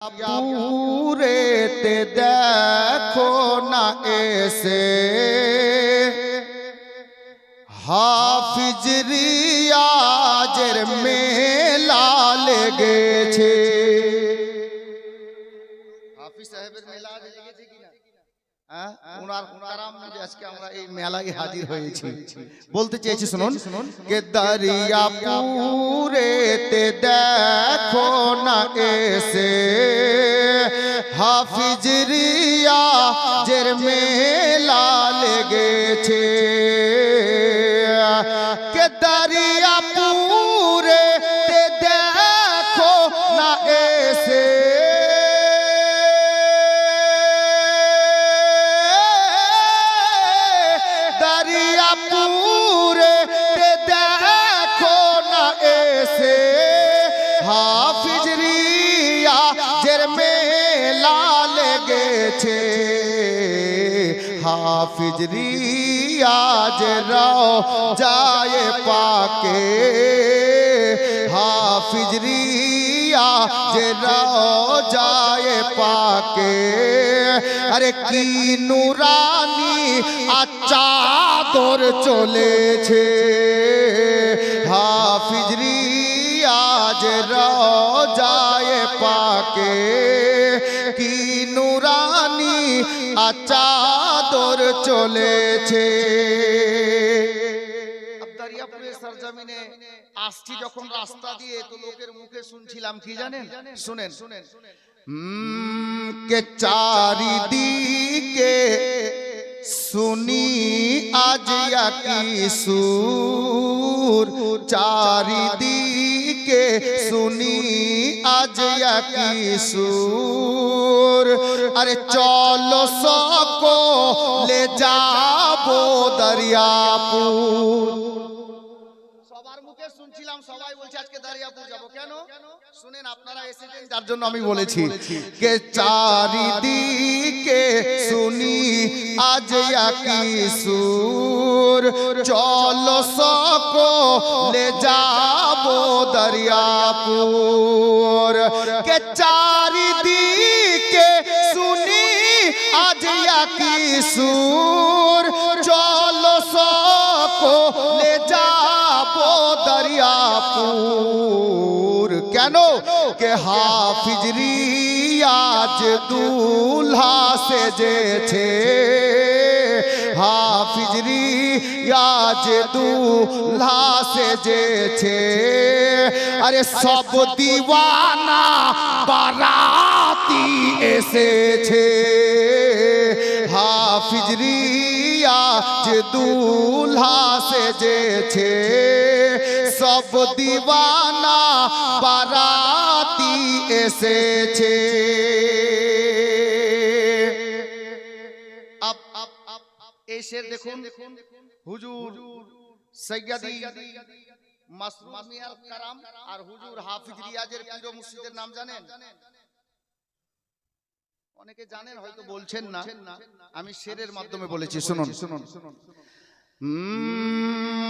पूरेते देखो ना ऐसे हाफिज रियाजेर मेला लेगेছে হাফিজ সাহেবের মেলা লেগেছে কিনা উনার কারাম যে আজকে আমরা এই মেলায় হাজির হয়েছি বলতে চেয়েছি শুনুন কে দরিয়া পুরেতে দেখো না এসে হাফিজ রিয়াজের মেলা লেগেছে কে দরিয়া পুরেতে দেখো না এসে হাফিজ রিয়াজের মেলা লেগেছে হাফিজ রিয়াজের রওজায়ে পাকে হাফিজ রিয়াজের রওজায়ে পাকে আরে কি নুরানি চাদর চলেছে হাফিজ রিয়াজের রওজায়ে পাকে কি নুরানি চাদর চলেছে দরিয়াপুরের সরজমিনে আসছি যখন রাস্তা দিয়ে তো লোকের মুখে শুনছিলাম কি জানেন শুনেন কে চারিদিকে सुनी आज की सुर चारिदिके सुनी आज की सुर अरे चलो सको ले जाबो दरियापुर সবার মুখে শুনছিলাম সবাই বলছে আজকে দরিয়াপুর যাব কেন শুনেন আপনারা এসেছেন যার জন্য আমি বলেছি কে চারিদিকে শুনি আজ কি সুর চলো সको ले जाबो दरियापुर কে চারিদিকে শুনি আজ কি সুর চলো সको ले जाबो दरियापुर কেন কে হাফিজ রিয়াজ দুলহা সেজেছে হাফিজ রিয়াজ দুলহা সেজেছে আরে সব দিওয়ানা বারাতি এসেছে হাফিজ রিয়াজ দুলহা সেজেছে সব দিওয়ানা বারাতি এসেছে এই শের দেখুন হুজুর সৈয়দি মাসরুর মিয়ার কারাম আর হুজুর হাফিজ রিয়াজের পীর ও মুর্শিদের নাম জানেন অনেকে জানেন হয়তো বলছেন না আমি শেরের মাধ্যমে বলেছি শুনুন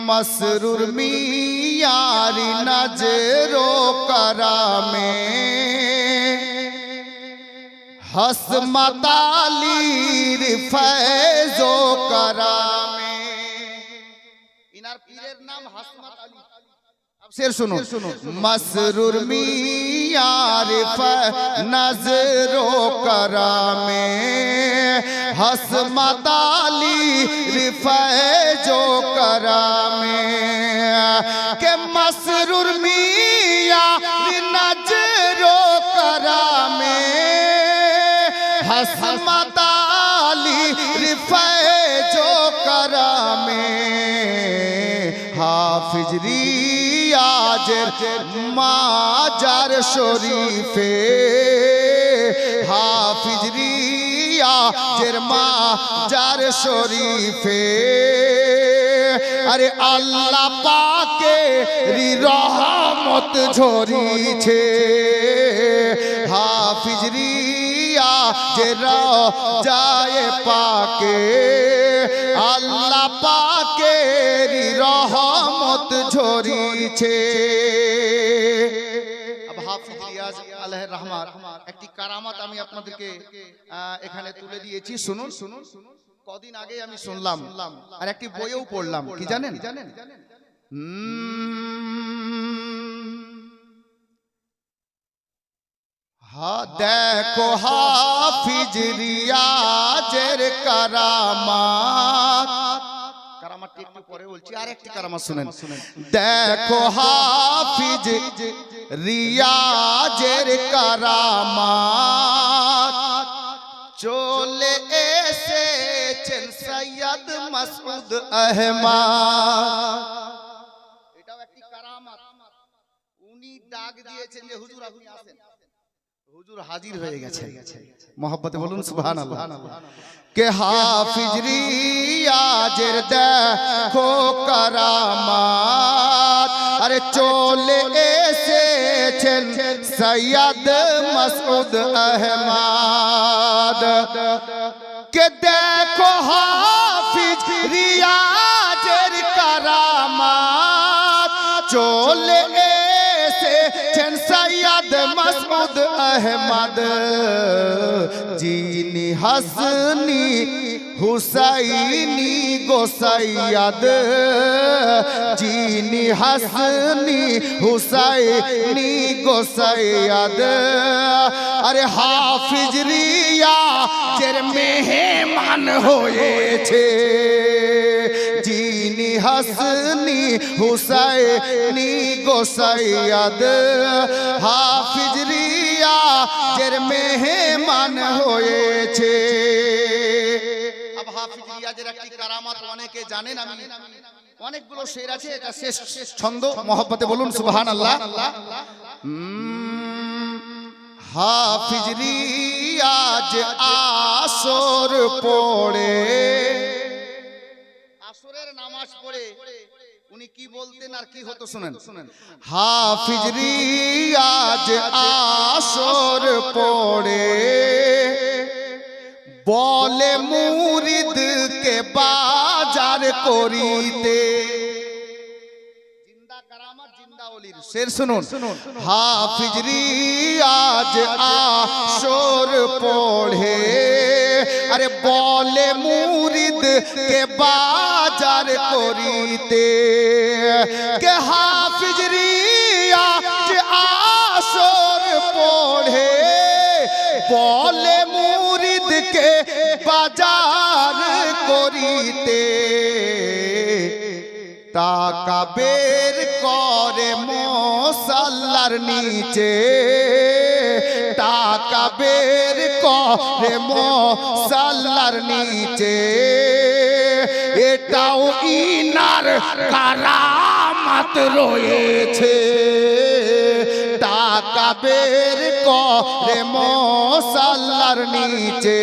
মাসরুর মিয়ার নজরো কারামে হসমত আলীর ফয়জো কারামে ইনার পীরের নাম হসমত আলী शेर सुनो मसरूर मियार नजरो करामे हसमत अली रिफैजो करामे के मसरूर मियार नजरो करामे हसमत अली रिफैजो करामे हाफिज রিয়াজের মাজার শরীফে হাফিজ রিয়াজের মাজার শরীফে আরে আল্লাহ পাকের রহমত ঝরিছে হাফিজ রিয়াজের রওজায়ে পাকে আল্লাহ পাকের রহমত ঝরিছে। अब हाफिज रियाज আলাইহির রহমাত একটি কারামাত আমি আপনাদেরকে এখানে তুলে দিয়েছি। শুনুন শুনুন, কদিন আগে আমি শুনলাম আর একটি বইয়েও পড়লাম, কি জানেন? দেখো হাফিজ রিয়াজের কারামাত, কারামাতটি একটু পরে বলছি, আর একটি কারামাত শুনেন। দেখো হাফিজ রিয়াজের কারামাত, চলে এসেছেন সৈয়দ মাসউদ আহমদ। এটাও একটি কারামাত। উনি ডাক দিয়েছেন যে হুজুর আপনি আসেন, হুজুর হাজির হয়ে গেছে। মোহাব্বতে বলুন সুবহানাল্লাহ। কে হাফিজ রিয়াজের দেখো কারামাত, আরে চলে এসেছেন সৈয়দ মাসউদ আহমদ। কে দেখো হাফিজ রিয়াজের কারামাত, চলে এসেছেন সৈয়দ মাসউদ আহমদ। যিনি হাসনি হুসাইনি গো সৈয়দ, যিনি হাসনি হুসাইনি গো সৈয়দ। আরে হাফিজ রিয়াজের মেহমান হয়েছে, যিনি হাসনি হুসাইনি গো সৈয়দ। হাফিজ রিয়াজের মেহমান হয়েছে। হাফিজ রিয়াজের একটি কারামাত অনেকে জানেন, আমি অনেকগুলো শের আছে, এটা শেষ ছন্দ। মোহাব্বতে বলুন সুবহানাল্লাহ। হাফিজ রিয়াজ আসর পড়ে, আসরের নামাজ পড়ে উনি কি বলতেন আর কি হতো শুনেন। হাফিজ রিয়াজ আসর পড়ে, বলে মুরিদকে বাজার করিতে। জিন্দা কারামাত, জিন্দা ওলির শের শুনুন। হাফিজ রিয়াজ আসর পড়ে, আরে বলে মুরিদকে বাজার করিতে। কে হাফিজ রিয়াজ আসর পড়ে, বলে মুরিদকে বাজার করিতে। টাকা বের করে মুসাল্লার নিচে, টাকা বের করে মুসাল্লার নিচে। এটাও ইনার কারামাত রয়েছে, টাকা বের করে মুসাল্লার নিচে।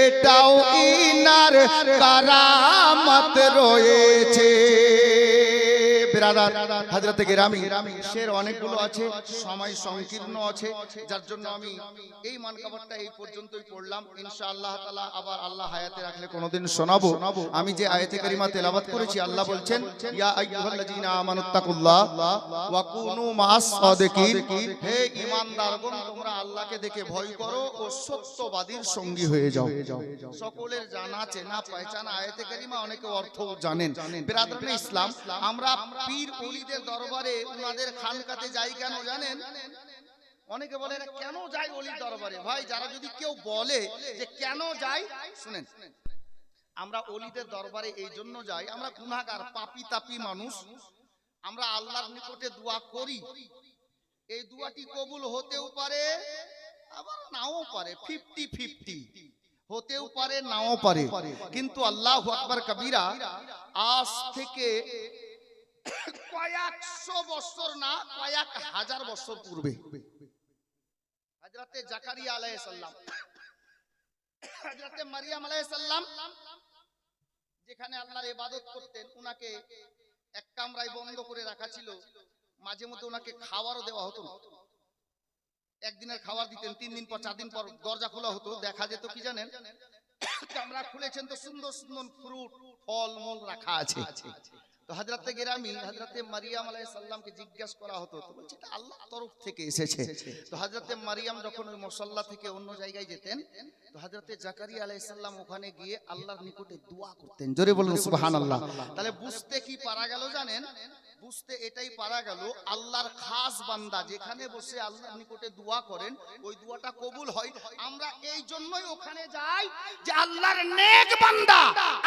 এটাও ইনার কারামাত রয়েছে। বিরাদার হযরতে গিরামি, শের অনেকগুলো আছে, সময় সংকীর্ণ আছে, যার জন্য আমি এই মানকাবারটা এই পর্যন্তই পড়লাম। ইনশাআল্লাহ তাআলা আবার আল্লাহ হায়াতে রাখলে কোনোদিন শোনাবো। আমি যে আয়াতে কারিমা তেলাওয়াত করেছি, আল্লাহ বলছেন ইয়া আইয়ুহাল্লাযীনা আমানুত্তাকুল্লাহ ওয়া কুনু মা'আস সাদিকিন, হে ঈমানদারগণ তোমরা আল্লাহকে দেখে ভয় করো ও সত্যবাদীর সঙ্গী হয়ে যাও। সকলের জানা চেনা পহচানা আয়াতে কারিমা, অনেকে অর্থ জানেন। বিরাদরানে ইসলাম, আমরা পীর ওলিদের দরবারে উনাদের খানকাতে যাই কেন জানেন? অনেকে বলে কেন যাই ওলির দরবারে? ভাই, যারা যদি কেউ বলে যে কেন যাই, শুনেন, আমরা ওলিদের দরবারে এই জন্য যাই, আমরা গুনাহগার পাপী তাপী মানুষ, আমরা আল্লাহর নিকটে দোয়া করি। এই দোয়াটি কবুল হতেও পারে আবার নাও পারে, 50-50 হতেও পারে নাও পারে। কিন্তু আল্লাহু আকবার কবীরা, আজ থেকে কয়েকশো বছর না, কয়েক হাজার বছর পূর্বে হযরতে জাকারিয়া আলাইহিস সালাম, হযরতে মারিয়াম আলাইহিস সালাম যেখানে আল্লাহর ইবাদত করতেন, উনাকে এক কামরায় বন্ধ করে রাখা ছিল। মাঝে মধ্যে উনাকে খাবারও দেওয়া হতো না। একদিনের খাবার দিতেন, 3 দিন পর 4 দিন পর দরজা খোলা হতো, দেখা যেত কি জানেন, কামরা খুলেছেন তো সুন্দর সুন্দর ফ্রুট ফল মূল রাখা আছে। তো হযরতে গেরামি হযরতে মারিয়াম আলাইহিস সালামকে জিজ্ঞাসা করা হতো, তো বলছে এটা আল্লাহর তরফ থেকে এসেছে। তো হযরতে মারিয়াম যখন ওই মুসাল্লা থেকে অন্য জায়গায় যেতেন, তো হযরতে জাকারিয়া আলাইহিস সালাম ওখানে গিয়ে আল্লাহর নিকটে দোয়া করতেন। জোরে বলুন সুবহানাল্লাহ। তাহলে বুঝতে কি পারা গেল জানেন? বুঝতে এটাই পারা গেল আল্লাহর খাস বান্দা যেখানে বসে আল্লাহর নিকটে দোয়া করেন ওই দোয়াটা কবুল হয়। আমরা এই জন্যই ওখানে যাই যে আল্লাহর নেক বান্দা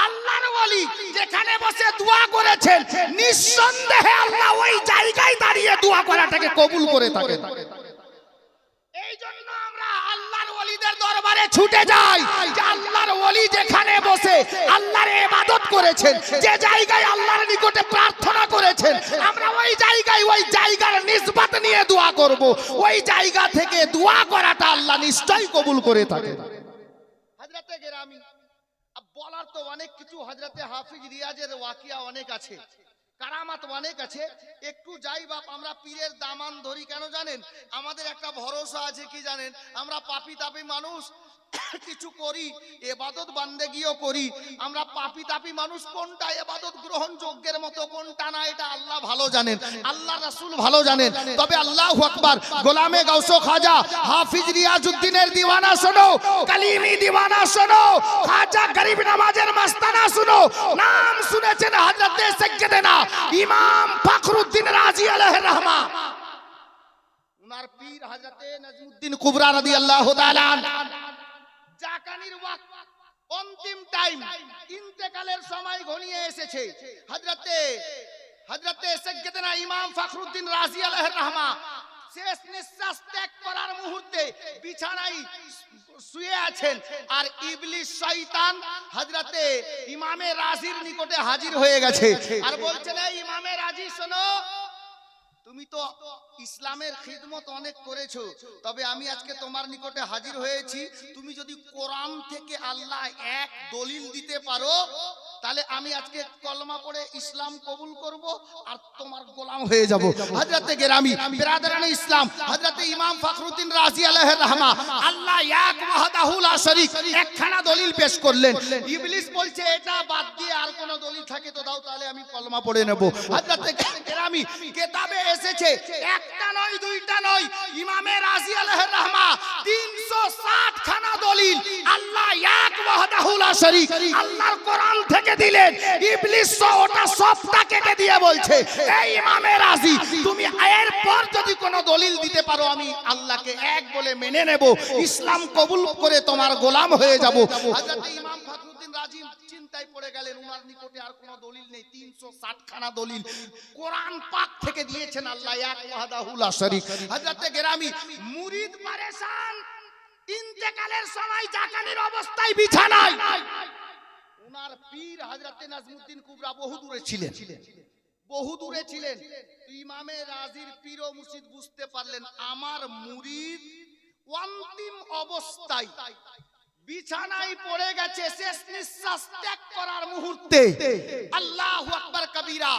আল্লাহর ওলি যেখানে বসে দোয়া করেছেন নিঃসন্দেহে আল্লাহ ওই জায়গায় দাঁড়িয়ে দোয়া করাটাকে কবুল করে থাকেন। এই জন্য আমরা আল্লাহর ওলিদের দরবারে ছুটে যাই যে আল্লাহর ওলি যেখানে বসে আল্লাহর ইবাদত করেছেন, যে জায়গায় আল্লাহর নিকটে প্রার্থনা করেছেন, আমরা ওই জায়গায় ওই জায়গার নিসবত নিয়ে দোয়া করব। ওই জায়গা থেকে দোয়া করাটা আল্লাহ নিশ্চয়ই কবুল করে থাকেন। হযরতে গেরামি বলার তো অনেক কিছু, হযরতে হাফিজ রিয়াজের ওয়াকিয়া অনেক আছে, কারামাত অনেক আছে। একটু যাই বাপ, আমরা পীরের দামান ধরি কেন জানেন? আমাদের একটা ভরসা আছে কি জানেন? আমরা পাপী তাপী মানুষ, কিছু করি, ইবাদত বান্দেগিও করি। আমরা পাপী তাপী মানুষ, কোনটা ইবাদত গ্রহণযোগ্যের মতো কোনটা না এটা আল্লাহ ভালো জানেন, আল্লাহ রাসূল ভালো জানেন। তবে আল্লাহু আকবার, গোলামে গাউসো খাজা হাফিজ রিয়াজউদ্দিনের দিওয়ানা শোনো, কালিমি দিওয়ানা শোনো, খাজা গরিব নওয়াজের মাস্তানা শোনো। নাম শুনেছেন হযরতে সাইয়্যিদানা ইমাম ফখরুদ্দিন রাজি আলাইহির রহমা, উনার পীর হযরতে নাজমুদ্দিন কুবরা রাদিয়াল্লাহু তাআলা জাকানির ওয়াক্ত অন্তিম টাইম, ইন্তেকালের সময় ঘনিয়ে এসেছে। হযরতে সাইয়্যিদানা ইমাম ফখরুদ্দিন রাজি আলাইহির রহমা শেষ নিঃশ্বাস ত্যাগ করার মুহূর্তে বিছানায় শুয়ে আছেন, আর ইবলিস শয়তান হযরতে ইমামে রাজির নিকটে হাজির হয়ে গেছে আর বলছেন, এই ইমামে রাজি শোনো, তুমি তো ইসলামের খিদমত অনেক করেছো, তবে আমি আজকে তোমার নিকটে হাজির হয়েছি, তুমি যদি কোরআন থেকে আল্লাহ এক দলিল দিতে পারো তাহলে আমি আজকে কলমা পড়ে ইসলাম কবুল করব আর তোমার গোলাম হয়ে যাব। হযরতে গেরামি বিরাদরানে ইসলাম হযরতে ইমাম ফখরুদ্দিন রাজি আলাইহির রহমা আল্লাহ এক ওয়াহদাহু লা শরীক একখানা দলিল পেশ করলেন। ইবলিস বলছে এটা বাদ দিয়ে আর কোন দলিল থাকে তো দাও, তাহলে আমি কলমা পড়ে নেব। হযরতে গেরামি কিতাবে এসেছে একটা নয় দুইটা নয়, ইমামে রাজি আলাইহির রহমা 360 খানা দলিল আল্লাহ এক ওয়াহদাহু লা শরীক আল্লাহর কোরআন থেকে দিলেন। ইবলিস ওটা সবটা কেটে দিয়ে বলছে, এই ইমামে রাজি তুমি এর পর যদি কোনো দলিল দিতে পারো আমি আল্লাহকে এক বলে মেনে নেব, ইসলাম কবুল করে তোমার গোলাম হয়ে যাব। হযরত ইমাম ফখরুদ্দিন রাজি চিন্তায় পড়ে গেলেন, উনার নিকটে আর কোনো দলিল নেই, 360 খানা দলিল কোরআন পাক থেকে দিয়েছেন আল্লাহ এক ওয়াহদাহু লা শরীক। হযরত গেরামি মুরিদ পরেশান, ইন্তেকালের সময় জাকানির অবস্থায় বিছানায়, উনার পীর হযরতে নাজমুদ্দিন কুবরা বহু দূরে ছিলেন, বহু দূরে ছিলেন। ইমামে রাজির পীর ও মুর্শিদ বুঝতে পারলেন আমার মুরিদ অন্তিম অবস্থায় বিছানায় পড়ে গেছে, শেষ নিঃশ্বাস ত্যাগ করার মুহূর্তে। আল্লাহু আকবার কবীরা,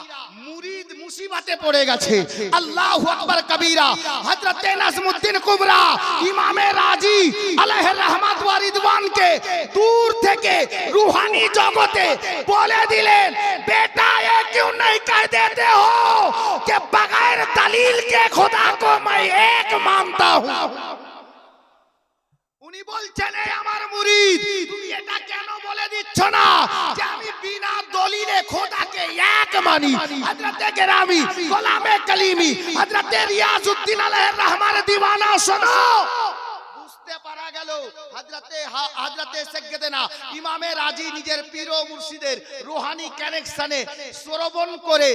মুরিদ মুসিবতে পড়ে গেছে। আল্লাহু আকবার কবীরা, হযরতে নাজমুদ্দিন কুবরা ইমামে রাজি আলাইহির রহমাত ওয়া রিদওয়ানকে দূর থেকে রূহানি জগতে বলে দিলেন, বেটা ये क्यों नहीं कह देते हो कि बगैर दलील के खुदा को मैं एक मानता हूं। উনি বলছেন, এই আমার মুরিদ তুমি এটা কেন বলে দিচ্ছ না যে আমি বিনা দলিলে খোদাকে এক মানি। হযরতে গেরামি গোলামে কালিমি হযরতে রিয়াজউদ্দিন আলাইহির রহমার দিওয়ানা শোনো। বুঝতে পারা গেল হযরতে সাইয়্যিদানা ইমামে রাজি নিজের পীর ও মুর্শিদের রূহানি কানেকশনে শ্রবণ করে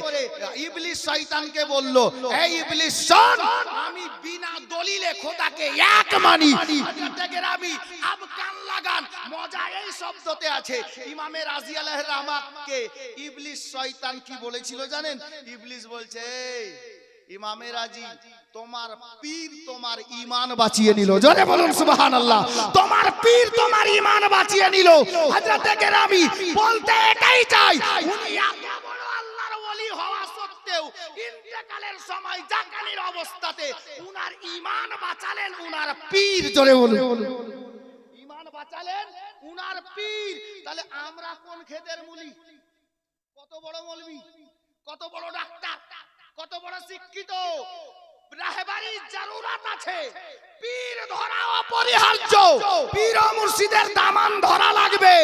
ইবলিস শয়তানকে বলল, এই ইবলিস শোন, আমি বিনা দলিলে খোদাকে এক মানি। হযরতে গেরামি আব কান লাগান, মজা এই শব্দতে আছে। ইমামে রাজি আলাইহির রহমাকে ইবলিস শয়তান কি বলেছিল জানেন? ইবলিস বলছে, ইমামে রাজি তোমার পীর তোমার ঈমান বাঁচিয়ে নিল। জোরে বলুন সুবহানাল্লাহ। তোমার পীর তোমার ঈমান বাঁচিয়ে নিল। হযরতে গেরামি বলতে এটাই চাই, উনি এত বড় আল্লাহর ওলি হওয়া সত্ত্বেও ইন্তেকালের সময় জাকানির অবস্থাতে উনার ঈমান বাঁচালেন উনার পীর। জোরে বলুন, ঈমান বাঁচালেন উনার পীর। তাহলে আমরা কোন খেদের মুলি? কত বড় মৌলবি, কত বড় ডাক্তার, কত বড় শিক্ষিত, রাহবারির জরুরত আছে, পীর ধরা অপরিহার্য, পীর ও মুর্শিদের দামান ধরা লাগবে,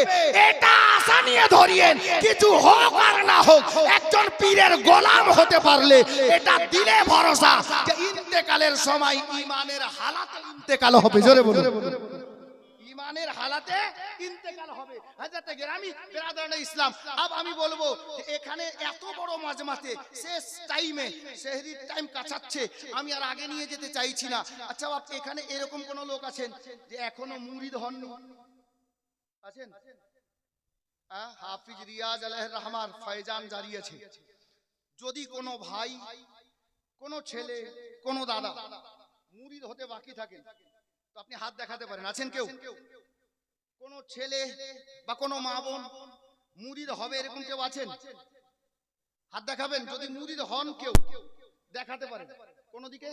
এটা আশা নিয়ে ধরিয়েন। কিছু হোক আর না হোক, একজন পীরের গোলাম হতে পারলে এটা দিলে ভরসা যে ইন্তেকালের সময় ইমানের হালাতে ইন্তেকাল হবে। জোরে বলুন, ইমানের হালাতে ইন্তেকাল হবে। হযরত গেরামি বিরাদরানে ইসলাম, আব আমি বলবো যে এখানে এত বড় মাজমাতে শেষ টাইমে সেহরির টাইম কাছাচ্ছে, আমি আর আগে নিয়ে যেতে চাইছি না। আচ্ছা বাপ, এখানে এরকম কোন লোক আছেন যে এখনো মুরিদ হননি? আছেন? হাফিজ রিয়াজ আলাইহির রহমান ফয়জান জারি আছে। যদি কোনো ভাই, কোনো ছেলে, কোনো দাদা মুরিদ হতে বাকি থাকেন তো আপনি হাত দেখাতে পারেন। আছেন কেউ? কোন ছেলে বা কোন মা বোন মুরিদ হবে এরকম কেউ আছেন? হাত দেখাবেন যদি মুরিদ হন, কেউ দেখাতে পারেন কোন দিকে?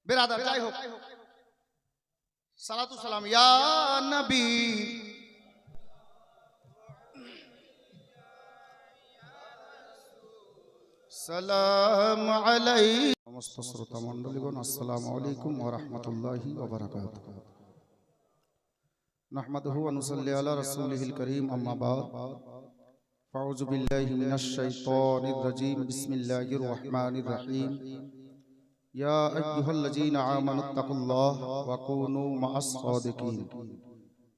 বেরাদার, যাই হোক, সালাতু সালাম ইয়া নবী, সালাম আলাইহি। সমস্ত শ্রোতা মণ্ডলীগণ, আসসালামু আলাইকুম ওয়া রাহমাতুল্লাহি ওয়া বারাকাতুহু। নাহমাদুহু ওয়া নুসাল্লি আলা রাসূলিহিল কারীম, আম্মা বা'দ। ফাউযু বিল্লাহি মিনাশ শাইতানির রাজীম। বিসমিল্লাহির রাহমানির রাহিম। ইয়া আইয়ুহাল্লাযীনা আমানুত্তাকুল্লাহ ওয়া কুনু মা'আস সাদিকিন।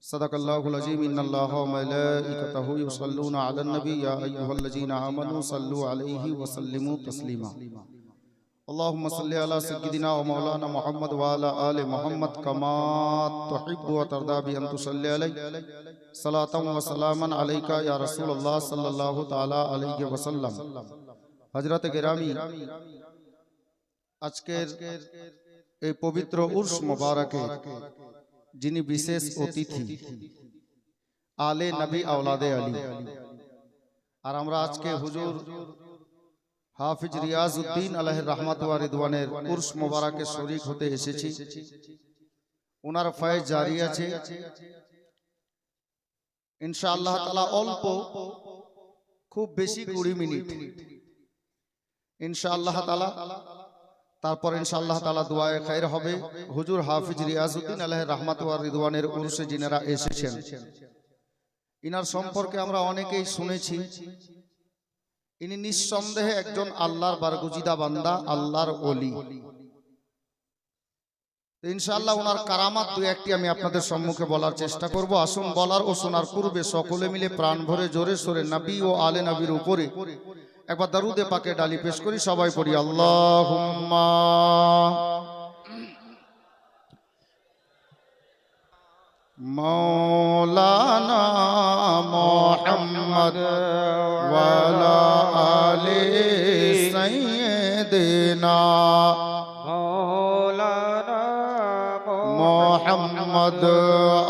সাদাকাল্লাহুল আযীম। ইন্নাল্লাহা ওয়া মালাইকাতাহু ইউসাল্লুনা আলান নবী। ইয়া আইয়ুহাল্লাযীনা আমানু সাল্লু আলাইহি ওয়া সাল্লিমু তাসলিমা। اللهم صل على سيدنا ومولانا محمد وعلى آل محمد كما تحب وترضى بأن تصلي عليه صلاة وسلاما عليك يا رسول الله صلى الله تعالى عليه وسلم। হযরত গেরামি, আজকের এই পবিত্র উরস মোবারকে যিনি বিশেষ অতিথি, আলে নবী আওলাদে আলী, আর আমরা আজকে হুজুর হাফিজ রিয়াজউদ্দিন আলাইহির রহমাত ওয়া রিদওয়ানের উরস মোবারকে শরীক হতে এসেছি। ওনার ফয়েজ জারি আছে ইনশাআল্লাহ তাআলা। অল্প, খুব বেশি 20 মিনিট ইনশাআল্লাহ তাআলা। তারপর ইনশাআল্লাহ তাআলা দুআয়ে খায়র হবে। হুজুর হাফিজ রিয়াজউদ্দিন আলাইহির রহমাত ওয়া রিদওয়ানের উরসে যিনারা এসেছেন, ইনার সম্পর্কে আমরা অনেকেই শুনেছি। ইনি নিঃসন্দেহে একজন আল্লাহর বারগুজিদা বান্দা, আল্লাহর ওলি। ইনশাআল্লাহ ওনার কারামাত দুই একটি আমি আপনাদের সম্মুখে বলার চেষ্টা করব। আসুন, বলার ও শোনার পূর্বে সকলে মিলে প্রাণ ভরে জোরে সোরে নবী ও আলে নবীর উপরে একবার দরুদে পাকে ডালি পেশ করি। সবাই পড়ি আল্লাহুম্মা মৌলানা মুহাম্মদ ওয়া আলা আলি সাইয়্যিদিনা মৌলানা মুহাম্মদ।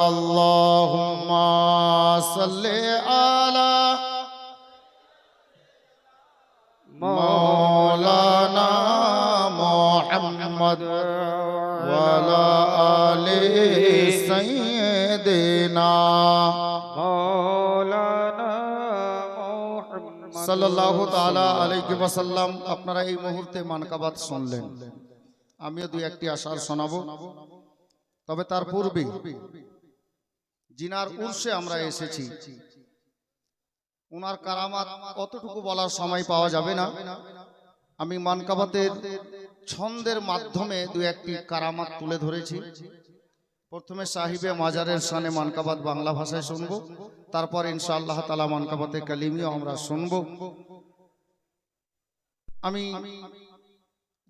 আল্লাহুম্মা সাল্লি আলা মৌলানা মুহাম্মদ ওয়া আলা আলি সাইয়্যিদিনা মাওলানা মুহাম্মদ সাল্লাল্লাহু তাআলা আলাইহি ওয়াসাল্লাম। আপনারা এই মুহূর্তে মানকাবাত শুনলেন, আমিও দুই একটি আশার শোনাবো। তবে তার পূর্বে জিনার উরসে আমরা এসেছি, ওনার কারামাত অতটুকু বলার সময় পাওয়া যাবে না। আমি মানকাবাতের ছন্দের মাধ্যমে দুই একটি কারামাত তুলে ধরেছি। প্রথমে সাহিবে মাজারের শানে মানকাবাত বাংলা ভাষায় শুনবো, তারপর ইনশাআল্লাহ তাআলা মানকাবাতে কালিমিও আমরা শুনবো। আমি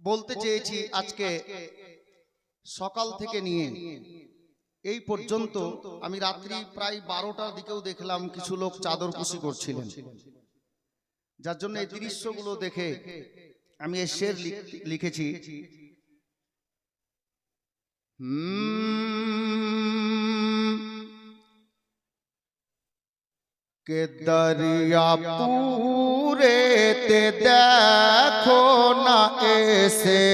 বলতে চেয়েছি, আজকে সকাল থেকে নিয়ে এই পর্যন্ত আমি রাত্রি প্রায় 12টার দিকেও দেখলাম কিছু লোক চাদর কুশি করছিলেন, যার জন্য এই দৃশ্যগুলো দেখে আমি এই শের লিখেছি। কে দরিয়া পুরে তে দেখো না এসে